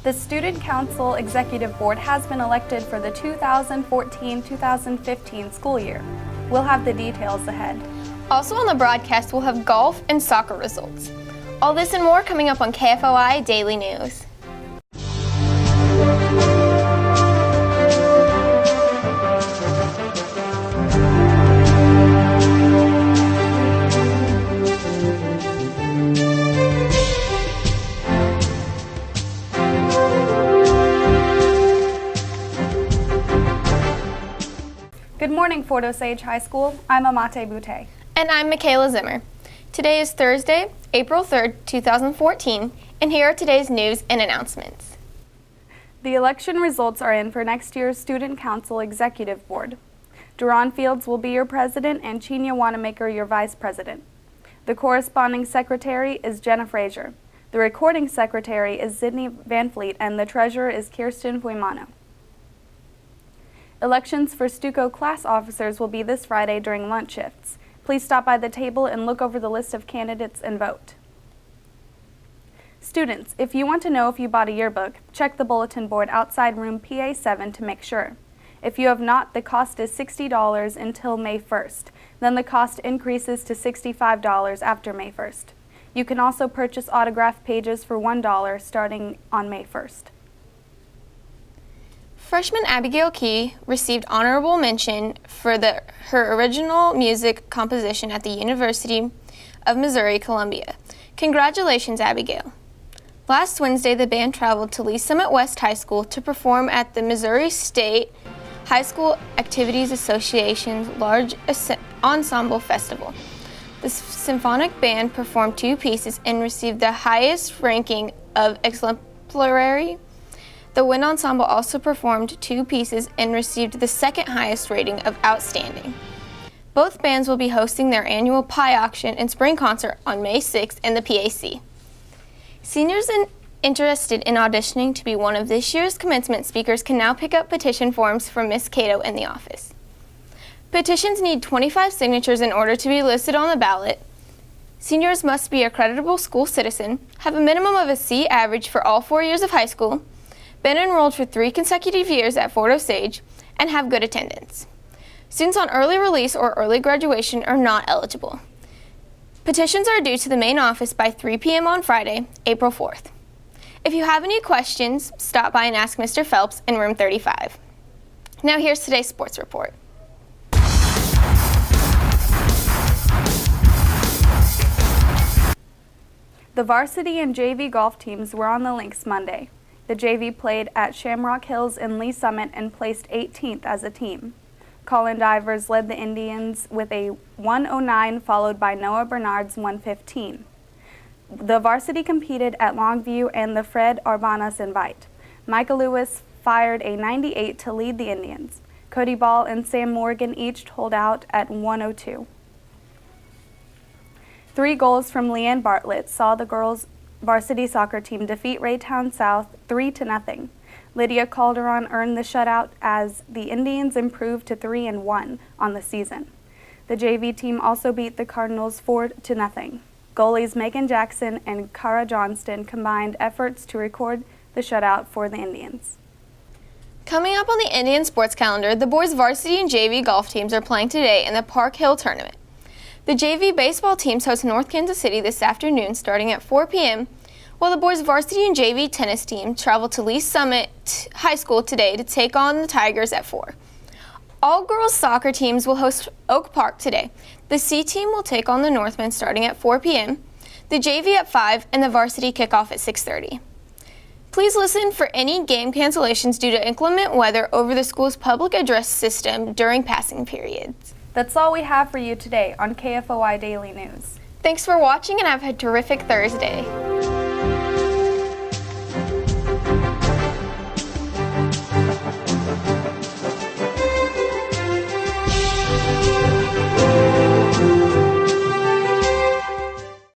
The Student Council Executive Board has been elected for the 2014-2015 school year. We'll have the details ahead. Also on the broadcast, we'll have golf and soccer results. All this and more coming up on KFOI Daily News. Good morning, Fort Osage High School. I'm Amate Boutte. And I'm Michaela Zimmer. Today is Thursday, April 3rd, 2014, and here are today's news and announcements. The election results are in for next year's Student Council Executive Board. Duron Fields will be your president and Chinya Wanamaker your vice president. The corresponding secretary is Jenna Frazier. The recording secretary is Sydney Van Fleet, and the treasurer is Kirsten Fuimano. Elections for Stuco class officers will be this Friday during lunch shifts. Please stop by the table and look over the list of candidates and vote. Students, if you want to know if you bought a yearbook, check the bulletin board outside room PA7 to make sure. If you have not, the cost is $60 until May 1st. Then the cost increases to $65 after May 1st. You can also purchase autograph pages for $1 starting on May 1st. Freshman Abigail Key received honorable mention for her original music composition at the University of Missouri-Columbia. Congratulations, Abigail. Last Wednesday, the band traveled to Lee Summit West High School to perform at the Missouri State High School Activities Association's large ensemble festival. The symphonic band performed 2 pieces and received the highest ranking of exemplary. The wind ensemble also performed 2 pieces and received the second highest rating of outstanding. Both bands will be hosting their annual pie auction and spring concert on May 6th in the PAC. Seniors interested in auditioning to be one of this year's commencement speakers can now pick up petition forms from Miss Cato in the office. Petitions need 25 signatures in order to be listed on the ballot. Seniors must be a creditable school citizen, have a minimum of a C average for all 4 years of high school, been enrolled for 3 consecutive years at Fort Osage, and have good attendance. Students on early release or early graduation are not eligible. Petitions are due to the main office by 3 p.m. on Friday, April 4th. If you have any questions, stop by and ask Mr. Phelps in room 35. Now here's today's sports report. The varsity and JV golf teams were on the links Monday. The JV played at Shamrock Hills in Lee Summit and placed 18th as a team. Colin Divers led the Indians with a 109, followed by Noah Bernard's 115. The varsity competed at Longview and the Fred Arbanas Invite. Micah Lewis fired a 98 to lead the Indians. Cody Ball and Sam Morgan each told out at 102. 3 goals from Leanne Bartlett saw the girls' varsity soccer team defeat Raytown South 3-0. Lydia Calderon earned the shutout as the Indians improved to 3-1 on the season. The JV team also beat the Cardinals 4-0. Goalies Megan Jackson and Cara Johnston combined efforts to record the shutout for the Indians. Coming up on the Indian sports calendar, the boys' varsity and JV golf teams are playing today in the Park Hill Tournament. The JV baseball teams host North Kansas City this afternoon starting at 4 p.m., while the boys' varsity and JV tennis team travel to Lee Summit High School today to take on the Tigers at 4. All girls' soccer teams will host Oak Park today. The C team will take on the Northmen starting at 4 p.m., the JV at 5, and the varsity kickoff at 6:30. Please listen for any game cancellations due to inclement weather over the school's public address system during passing periods. That's all we have for you today on KFOI Daily News. Thanks for watching and have a terrific Thursday.